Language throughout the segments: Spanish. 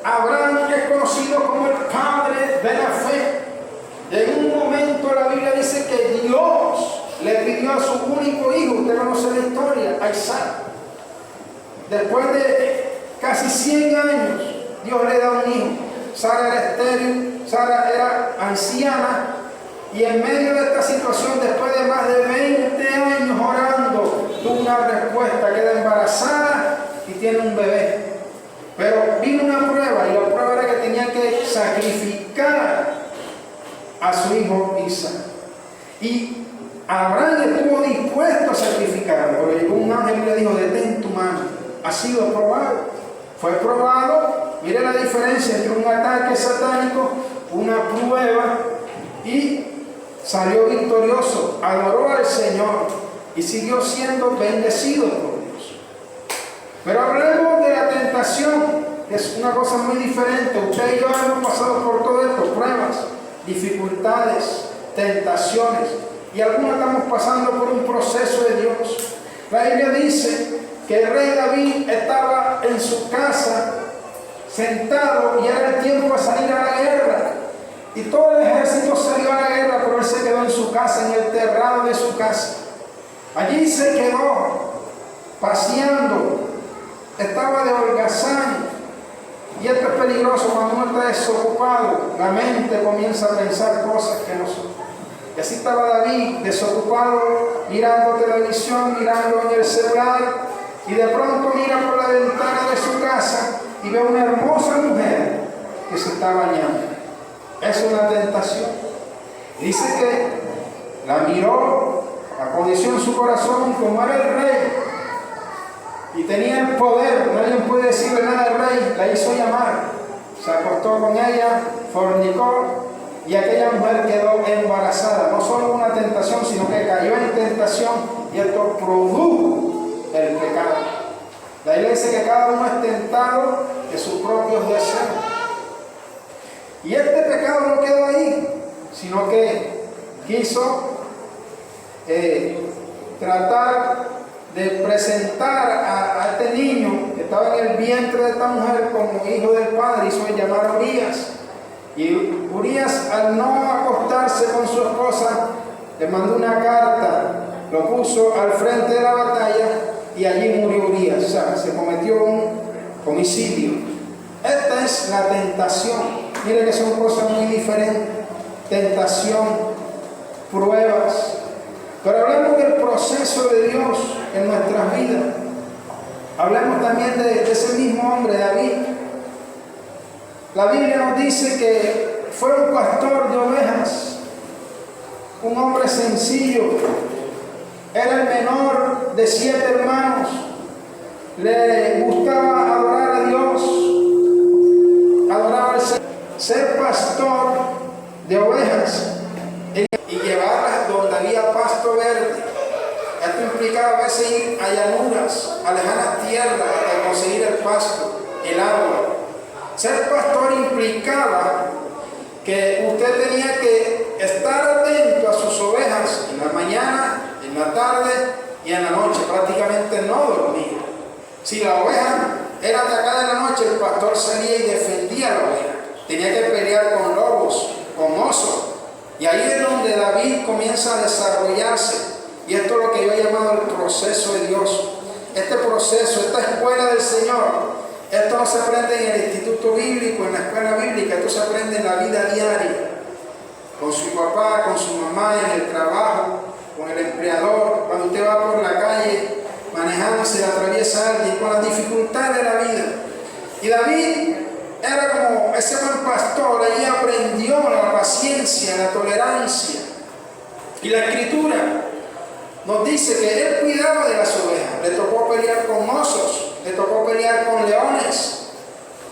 Abraham es conocido como el padre de la fe. En un momento la Biblia dice que Dios le pidió a su único hijo, usted conoce la historia, a Isaac. Después de casi 100 años, Dios le da un hijo. Sara era estéril, Sara era anciana, y en medio de esta situación, después de más de 20 años orando, tuvo una respuesta, queda embarazada y tiene un bebé. Pero vino una prueba, y la prueba era que tenía que sacrificar a su hijo Isaac. Y Abraham estuvo dispuesto a sacrificarlo, pero llegó un ángel y le dijo: detén tu mano, ha sido probado. Fue probado. Mire la diferencia entre un ataque satánico, una prueba, y salió victorioso, adoró al Señor y siguió siendo bendecido por Dios. Pero hablemos de la tentación, que es una cosa muy diferente. Usted y yo hemos pasado por todo esto: pruebas, dificultades, tentaciones, y algunos estamos pasando por un proceso de Dios. La Biblia dice que el rey David estaba en su casa sentado y era el tiempo de salir a la guerra, y todo el ejército salió a la guerra, pero él se quedó en su casa, en el terrado de su casa. Allí se quedó paseando, estaba de holgazán. Y esto es peligroso cuando uno está desocupado, la mente comienza a pensar cosas que no son. Y así estaba David, desocupado, mirando televisión, mirando en el celular, y de pronto mira por la ventana de su casa y ve una hermosa mujer que se está bañando. Es una tentación. Dice que la miró, acondició en su corazón, como era el rey y tenía el poder, nadie puede decirle nada al rey, la hizo llamar, se acostó con ella, fornicó, y aquella mujer quedó embarazada. No solo una tentación, sino que cayó en tentación, y esto produjo el pecado. La Biblia dice que cada uno es tentado de sus propios deseos. Y este pecado no quedó ahí, sino que quiso tratar de presentar a este niño que estaba en el vientre de esta mujer como hijo del padre. Hizo llamar a Urías. Y Urías, al no acostarse con su esposa, le mandó una carta, lo puso al frente de la batalla, y allí murió Urías. O sea, se cometió un homicidio. Esta es la tentación. Mire que son cosas muy diferentes. Tentación, pruebas. Pero hablemos del proceso de Dios en nuestras vidas. Hablemos también de ese mismo hombre, David. La Biblia nos dice que fue un pastor de ovejas, un hombre sencillo, era el menor de 7 hermanos, le gustaba adorar a Dios, adoraba al Señor. Ser pastor de ovejas y llevarlas donde había pasto verde. Esto implicaba a veces ir a llanuras, a lejanas tierras, para conseguir el pasto, el agua. Ser pastor implicaba que usted tenía que estar atento a sus ovejas en la mañana, en la tarde y en la noche. Prácticamente no dormía. Si la oveja era atacada en la noche, el pastor salía y defendía a la oveja. Tenía que pelear con lobos, con osos. Y ahí es donde David comienza a desarrollarse. Y esto es lo que yo he llamado el proceso de Dios. Este proceso, esta escuela del Señor. Esto no se aprende en el instituto bíblico, en la escuela bíblica. Esto se aprende en la vida diaria. Con su papá, con su mamá, en el trabajo, con el empleador. Cuando usted va por la calle manejando, se atraviesa alguien, con las dificultades de la vida. Y David era como ese buen pastor. Allí aprendió la paciencia, la tolerancia. Y la Escritura nos dice que él cuidaba de las ovejas. Le tocó pelear con osos, le tocó pelear con leones,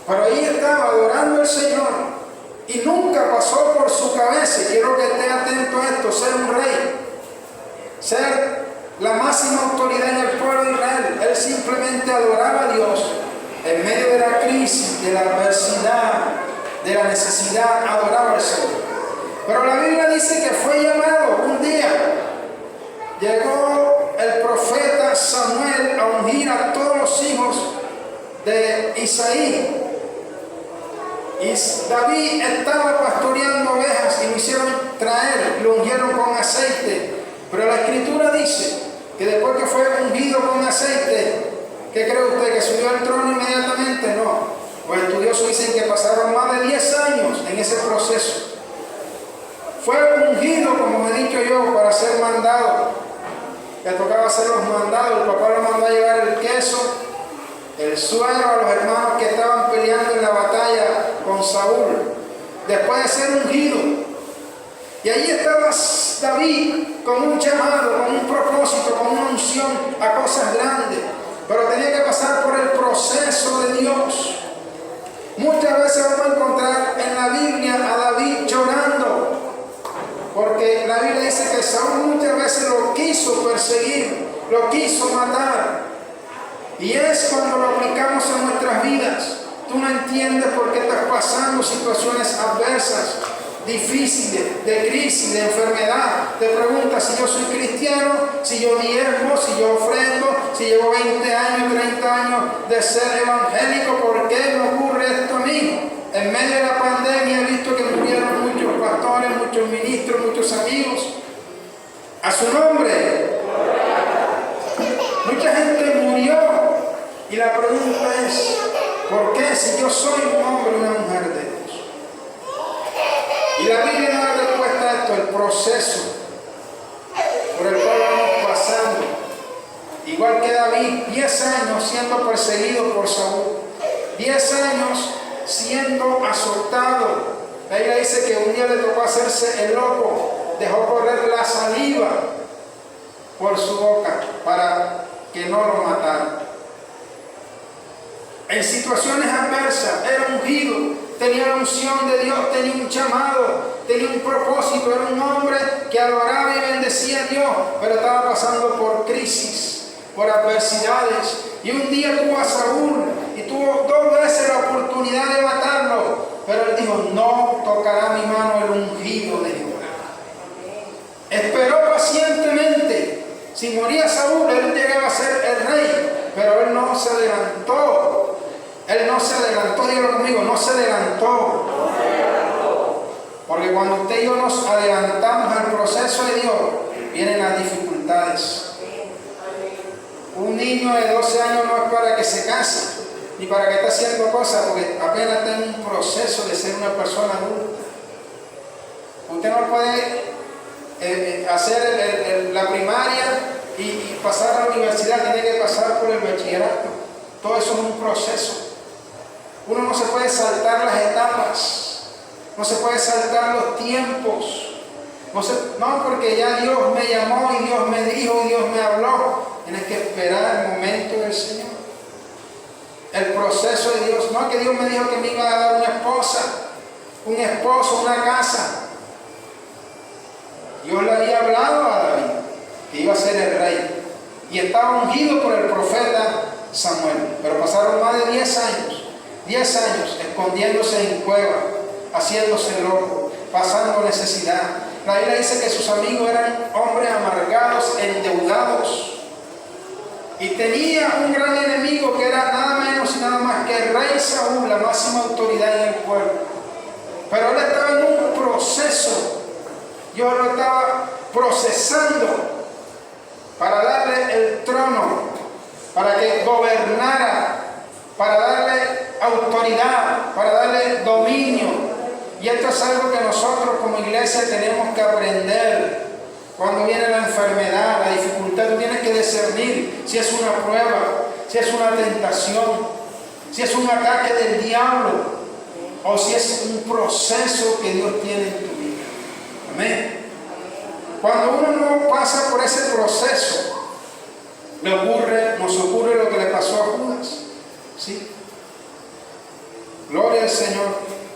pero ahí estaba adorando al Señor, y nunca pasó por su cabeza, y quiero que esté atento a esto, ser un rey, ser la máxima autoridad en el pueblo de Israel. Él simplemente adoraba a Dios en medio de la crisis, de la adversidad, de la necesidad, adoraba al Señor. Pero la Biblia dice que fue llamado un día. Llegó el profeta Samuel a ungir a todos los hijos de Isaí. Y David estaba pastoreando ovejas y lo hicieron traer, lo ungieron con aceite. Pero la escritura dice que después que fue ungido con aceite, ¿qué cree usted? ¿Que subió al trono inmediatamente? No. Los estudiosos dicen que pasaron más de 10 años en ese proceso. Fue ungido, como he dicho yo, para ser mandado. Le tocaba hacer los mandados. El papá lo mandó a llevar el queso, el suero a los hermanos que estaban peleando en la batalla con Saúl. Después de ser ungido. Y allí estaba David con un llamado, con un propósito, con una unción a cosas grandes. Pero tenía que pasar por el proceso de Dios. Muchas veces vamos a encontrar en la Biblia a David llorando. Porque la Biblia dice que Saúl muchas veces lo quiso perseguir, lo quiso matar. Y es cuando lo aplicamos en nuestras vidas. Tú no entiendes por qué estás pasando situaciones adversas, difíciles, de crisis, de enfermedad. Te preguntas si yo soy cristiano, si yo diezmo, si yo ofrendo, si llevo 20 años, 30 años de ser evangélico, ¿por qué me ocurre esto a mí? En medio de la pandemia he visto que murieron muchos pastores, muchos ministros, muchos amigos. A su nombre. Mucha gente murió. Y la pregunta es, ¿por qué si yo soy un hombre o una mujer de Dios? Y la Biblia no da respuesta a esto, el proceso por el cual vamos pasando. Igual que David, 10 años siendo perseguido por Saúl, 10 años siendo azotado. La Biblia dice que un día le tocó hacerse el loco, dejó correr la saliva por su boca para que no lo mataran. En situaciones adversas, era ungido, tenía la unción de Dios, tenía un llamado, tenía un propósito, era un hombre que adoraba y bendecía a Dios, pero estaba pasando por crisis, por adversidades. Y un día tuvo a Saúl y tuvo 2 veces la oportunidad de matarlo, pero él dijo, no tocará mi mano el ungido de Jehová. Esperó pacientemente. Si moría Saúl, él llegaba a ser el rey, pero él no se adelantó. Él no se adelantó, dígalo conmigo, no se adelantó. Porque cuando usted y yo nos adelantamos al proceso de Dios, vienen las dificultades. Un niño de 12 años no es para que se case, ni para que esté haciendo cosas, porque apenas está en un proceso de ser una persona adulta. Usted no puede hacer la primaria y pasar a la universidad, tiene que pasar por el bachillerato. Todo eso es un proceso. Uno no se puede saltar las etapas, no se puede saltar los tiempos. No, porque ya Dios me llamó y Dios me dijo y Dios me habló. Tienes que esperar el momento del Señor. El proceso de Dios. No, que Dios me dijo que me iba a dar una esposa, un esposo, una casa. Dios le había hablado a David que iba a ser el rey. Y estaba ungido por el profeta Samuel. Pero pasaron más de 10 años. 10 años escondiéndose en cueva, haciéndose loco, pasando necesidad. La Biblia dice que sus amigos eran hombres amargados, endeudados. Y tenía un gran enemigo que era nada menos y nada más que el rey Saúl, la máxima autoridad en el pueblo. Pero él estaba en un proceso. Dios lo estaba procesando para darle el trono, para que gobernara, para darle autoridad, para darle dominio. Y esto es algo que nosotros como iglesia tenemos que aprender. Cuando viene la enfermedad, la dificultad, tú tienes que discernir si es una prueba, si es una tentación, si es un ataque del diablo o si es un proceso que Dios tiene en tu vida. Amén. Cuando uno no pasa por ese proceso, nos ocurre lo que le pasó a Judas. ¿Sí? Gloria al Señor.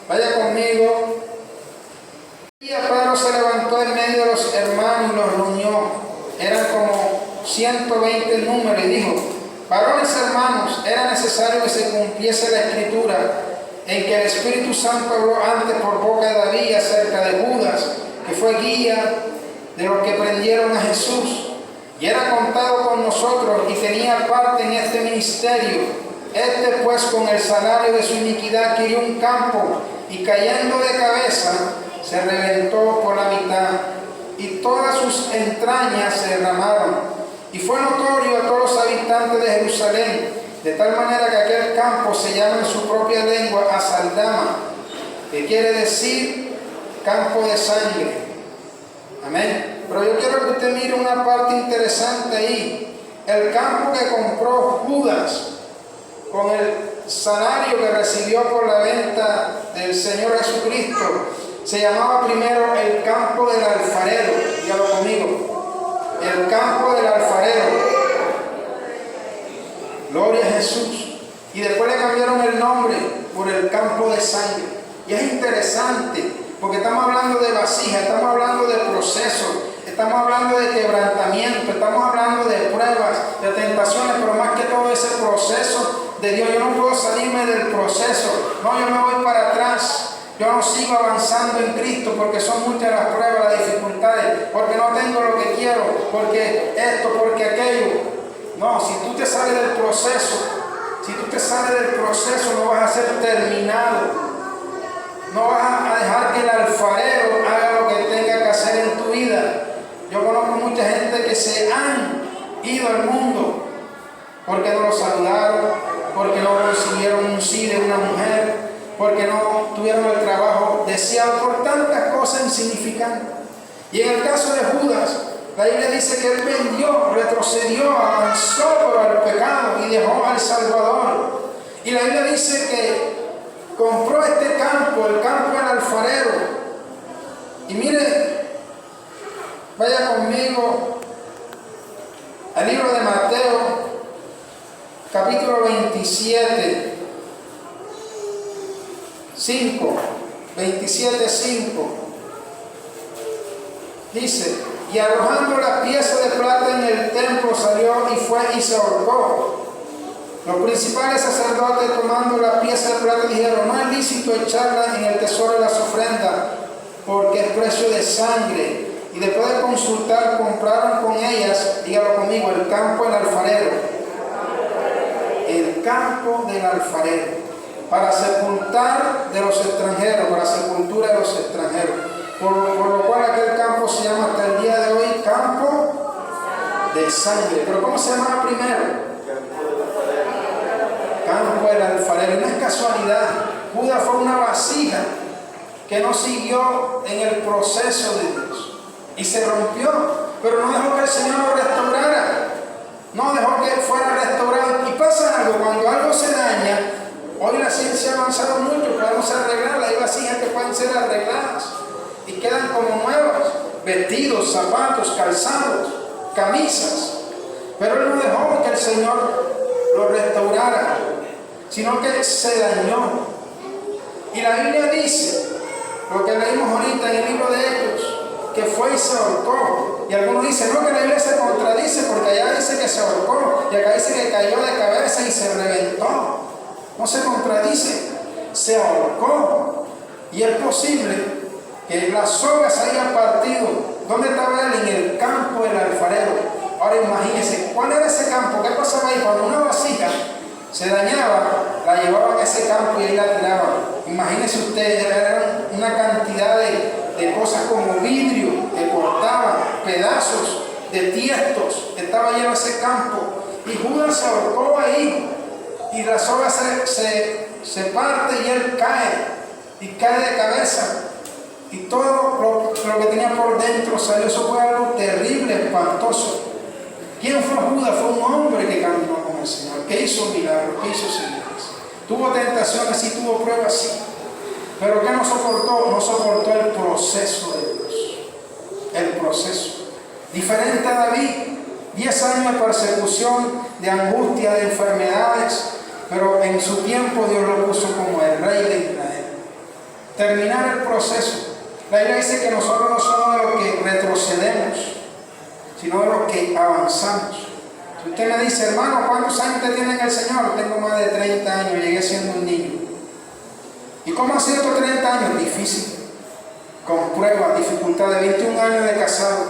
Vaya conmigo. Y Pedro se levantó en medio de los hermanos y los reunió. Eran como 120 en número y dijo: varones hermanos, era necesario que se cumpliese la escritura en que el Espíritu Santo habló antes por boca de David acerca de Judas, que fue guía de los que prendieron a Jesús, y era contado con nosotros y tenía parte en este ministerio. Este pues con el salario de su iniquidad adquirió un campo y cayendo de cabeza se reventó por la mitad y todas sus entrañas se derramaron. Y fue notorio a todos los habitantes de Jerusalén, de tal manera que aquel campo se llama en su propia lengua Asaldama, que quiere decir campo de sangre. Amén. Pero yo quiero que usted mire una parte interesante ahí. El campo que compró Judas con el salario que recibió por la venta del Señor Jesucristo se llamaba primero el campo del alfarero. Dígalo conmigo. El campo del alfarero. Gloria a Jesús. Y después le cambiaron el nombre por el campo de sangre. Y es interesante porque estamos hablando de vasija, estamos hablando de proceso, estamos hablando de quebrantamiento, estamos hablando de pruebas, de tentaciones, pero más que todo ese proceso de Dios. Yo no puedo salirme del proceso, no, yo me voy para atrás, yo no sigo avanzando en Cristo porque son muchas las pruebas, las dificultades, porque no tengo lo que quiero, porque esto, porque aquello. No, si tú te sales del proceso, no vas a ser terminado. No vas a dejar que el alfarero haga lo que tenga que hacer en tu vida. Yo conozco mucha gente que se han ido al mundo porque no lo saludaron, porque no consiguieron un sí de una mujer, porque no tuvieron el trabajo deseado, por tantas cosas insignificantes. Y en el caso de Judas, la Biblia dice que él vendió, retrocedió, avanzó por el pecado y dejó al Salvador. Y la Biblia dice que compró este campo, el campo del alfarero. Y mire, vaya conmigo al libro de Mateo, capítulo 27, 5, 27, 5. Dice: y arrojando la pieza de plata en el templo salió y fue y se ahorcó. Los principales sacerdotes, tomando la pieza de plata, dijeron: no es lícito echarla en el tesoro de las ofrendas, porque es precio de sangre. Y después de consultar, compraron con ellas, dígalo conmigo, el campo del alfarero. El campo del alfarero, para sepultar de los extranjeros, para sepultura de los extranjeros. Por lo cual aquel campo se llama hasta el día de hoy campo de sangre. Pero ¿cómo se llamaba primero? Campo del alfarero. Y no es casualidad. Judas fue una vasija que no siguió en el proceso de Dios y se rompió, pero no dejó que el Señor lo restaurara, no dejó que fuera restaurado. Y pasa algo, cuando algo se daña, hoy la ciencia ha avanzado mucho, podemos arreglarla. Hay vasijas que pueden ser arregladas y quedan como nuevas, vestidos, zapatos, calzados, camisas, pero él no dejó que el Señor lo restaurara, sino que se dañó. Y la Biblia dice, lo que leímos ahorita en el libro de Hechos, que fue y se ahorcó. Y algunos dicen, no, que la Biblia se contradice, porque allá dice que se ahorcó y acá dice que cayó de cabeza y se reventó. No se contradice, se ahorcó. Y es posible que las sogas se hayan partido. ¿Dónde estaba él? En el campo del alfarero. Ahora imagínense, ¿cuál era ese campo? ¿Qué pasaba ahí? Cuando una vasija se dañaba, la llevaban a ese campo y ahí la tiraban. Imagínense ustedes, eran una cantidad de cosas como vidrio que cortaban, pedazos de tiestos, estaba lleno ese campo. Y Judas se ahorcó ahí, y la soga se parte y él cae de cabeza. Y todo lo que tenía por dentro salió. Eso fue algo terrible, espantoso. ¿Quién fue Judas? Fue un hombre que caminó con el Señor, que hizo milagros, que hizo señales. Tuvo tentaciones, sí, tuvo pruebas, sí. Pero ¿qué no soportó? No soportó el proceso de Dios. El proceso. Diferente a David, 10 años de persecución, de angustia, de enfermedades, pero en su tiempo Dios lo puso como el rey de Israel. Terminar el proceso. La Biblia dice que nosotros no somos de los que retrocedemos, sino de los que avanzamos. Si usted me dice, hermano, ¿cuántos años te tiene en el Señor? Tengo más de 30 años, llegué siendo un niño. ¿Y cómo ha sido estos 30 años? Difícil, con pruebas, dificultades, 21 años de casado.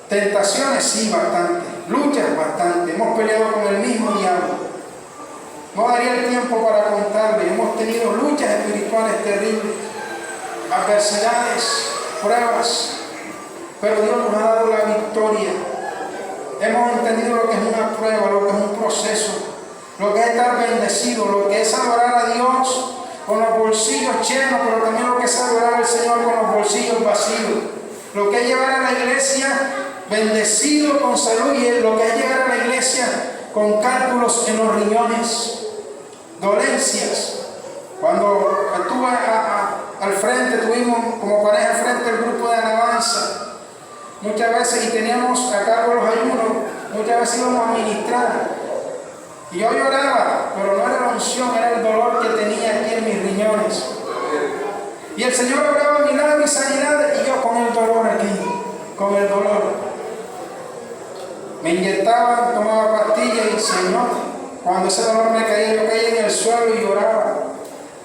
Tentaciones, sí, bastante. Luchas, bastante. Hemos peleado con el mismo diablo. No daría el tiempo para contarle. Hemos tenido luchas espirituales terribles, adversidades, pruebas, pero Dios nos ha dado la victoria. Hemos entendido lo que es una prueba, lo que es un proceso, lo que es estar bendecido, lo que es adorar a Dios con los bolsillos llenos, pero también lo que es adorar al Señor con los bolsillos vacíos, lo que es llegar a la iglesia bendecido con salud y lo que es llegar a la iglesia con cálculos en los riñones, dolencias. Cuando estuve al frente, tuvimos como pareja al frente el grupo de alabanza, muchas veces, y teníamos a cargo los ayunos, muchas veces íbamos a ministrar. Y yo lloraba, pero no era la unción, era el dolor que tenía aquí en mis riñones. Y el Señor obraba milagros y sanidades, y yo con el dolor aquí, con el dolor. Me inyectaban, tomaba pastillas y Señor, cuando ese dolor me caía, yo caía en el suelo y lloraba.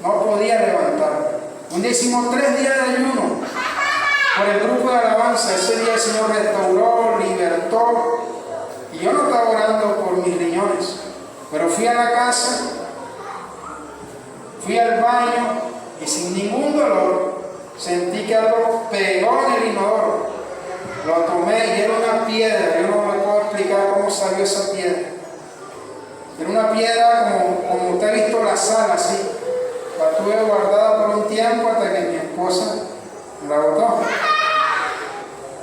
No podía levantar. Un día hicimos 3 días de ayuno por el grupo de alabanza. Ese día el Señor restauró, libertó. Y yo no estaba orando por mis riñones. Pero fui a la casa, fui al baño y sin ningún dolor sentí que algo pegó en el inodoro. Lo tomé y era una piedra. Yo no me puedo explicar cómo salió esa piedra. Era una piedra como usted ha visto la sal, así. La tuve guardada por un tiempo hasta que mi esposa la botó.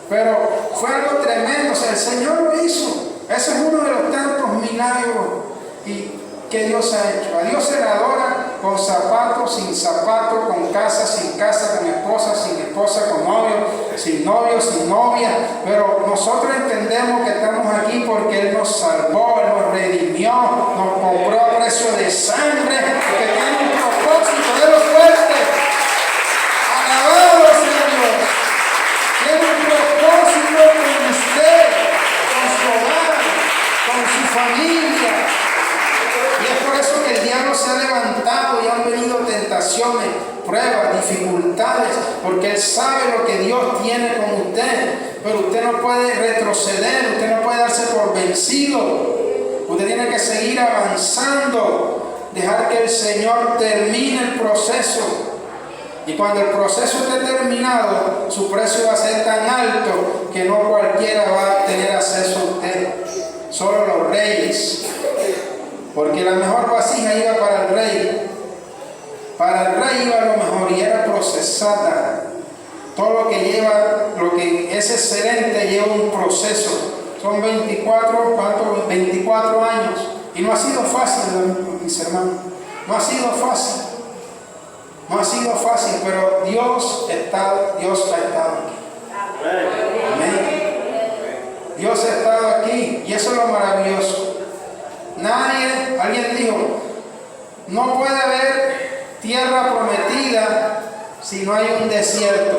Pero fue algo tremendo, o sea, el Señor lo hizo. Ese es uno de los tantos milagros que Dios ha hecho. A Dios se le adora con zapatos, sin zapatos, con casa, sin casa, con esposa, sin esposa, con novio, sin novia. Pero nosotros entendemos que estamos aquí porque Él nos salvó, Él nos redimió, nos compró a precio de sangre, que tiene un propósito de lo fuerte. Alabado sea Dios. Tiene un propósito con usted, con su hogar, con su familia. Y es por eso que el diablo se ha levantado y han venido tentaciones, pruebas, dificultades, porque él sabe lo que Dios tiene con usted. Pero usted no puede retroceder, usted no puede darse por vencido. Usted tiene que seguir avanzando, dejar que el Señor termine el proceso. Y cuando el proceso esté terminado, su precio va a ser tan alto que no cualquiera va a tener acceso a usted, solo los reyes. Porque la mejor vasija iba para el rey. Para el rey iba lo mejor y era procesada. Todo lo que lleva, lo que es excelente lleva un proceso. Son 24 años. Y no ha sido fácil, mis hermanos. No ha sido fácil. No ha sido fácil, pero Dios ha estado aquí. Amén. Dios ha estado aquí y eso es lo maravilloso. Alguien dijo, no puede haber tierra prometida si no hay un desierto.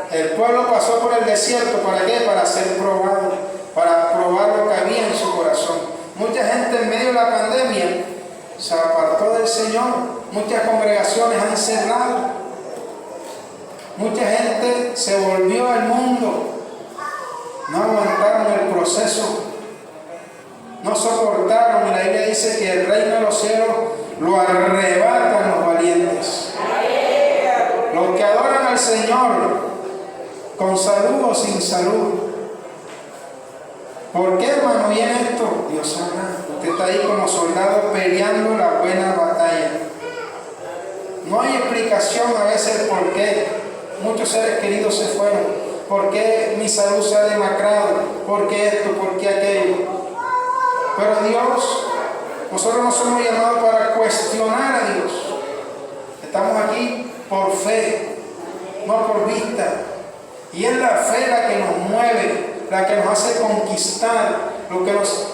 El pueblo pasó por el desierto, ¿para qué? Para ser probado, para probar lo que había en su corazón. Mucha gente en medio de la pandemia se apartó del Señor, muchas congregaciones han cerrado, mucha gente se volvió al mundo, no aguantaron el proceso. No soportaron, y la Biblia dice que el reino de los cielos lo arrebatan los valientes. Los que adoran al Señor con salud o sin salud. ¿Por qué, hermano, viene esto? Dios sabrá. Usted está ahí como soldado peleando la buena batalla. No hay explicación a veces por qué muchos seres queridos se fueron. ¿Por qué mi salud se ha demacrado? ¿Por qué esto? ¿Por qué aquello? Pero Dios, nosotros no somos llamados para cuestionar a Dios. Estamos aquí por fe, no por vista. Y es la fe la que nos mueve, la que nos hace conquistar,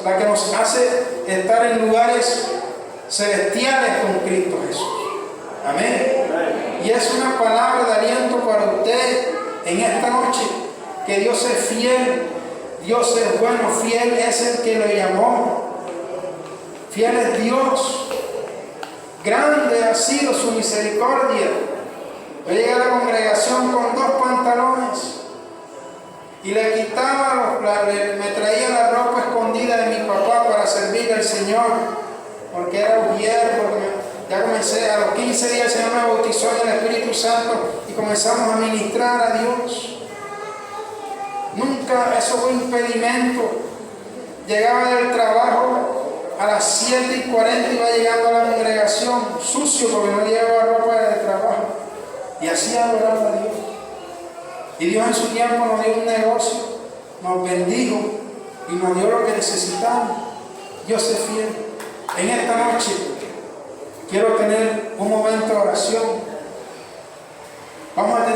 la que nos hace estar en lugares celestiales con Cristo Jesús. Amén. Y es una palabra de aliento para usted en esta noche, que Dios es fiel. Dios es bueno, fiel es el que lo llamó. Fiel es Dios. Grande ha sido su misericordia. Yo llegué a la congregación con 2 pantalones y le quitaba, me traía la ropa escondida de mi papá para servir al Señor, porque era ujier, porque ya comencé, a los 15 días el Señor me bautizó en el Espíritu Santo y comenzamos a ministrar a Dios. Nunca eso fue impedimento. Llegaba del trabajo a las 7:40, iba llegando a la congregación, sucio porque no llevaba ropa de trabajo. Y así adoraba a Dios. Y Dios en su tiempo nos dio un negocio, nos bendijo y nos dio lo que necesitamos. Dios es fiel. En esta noche quiero tener un momento de oración. Vamos a tener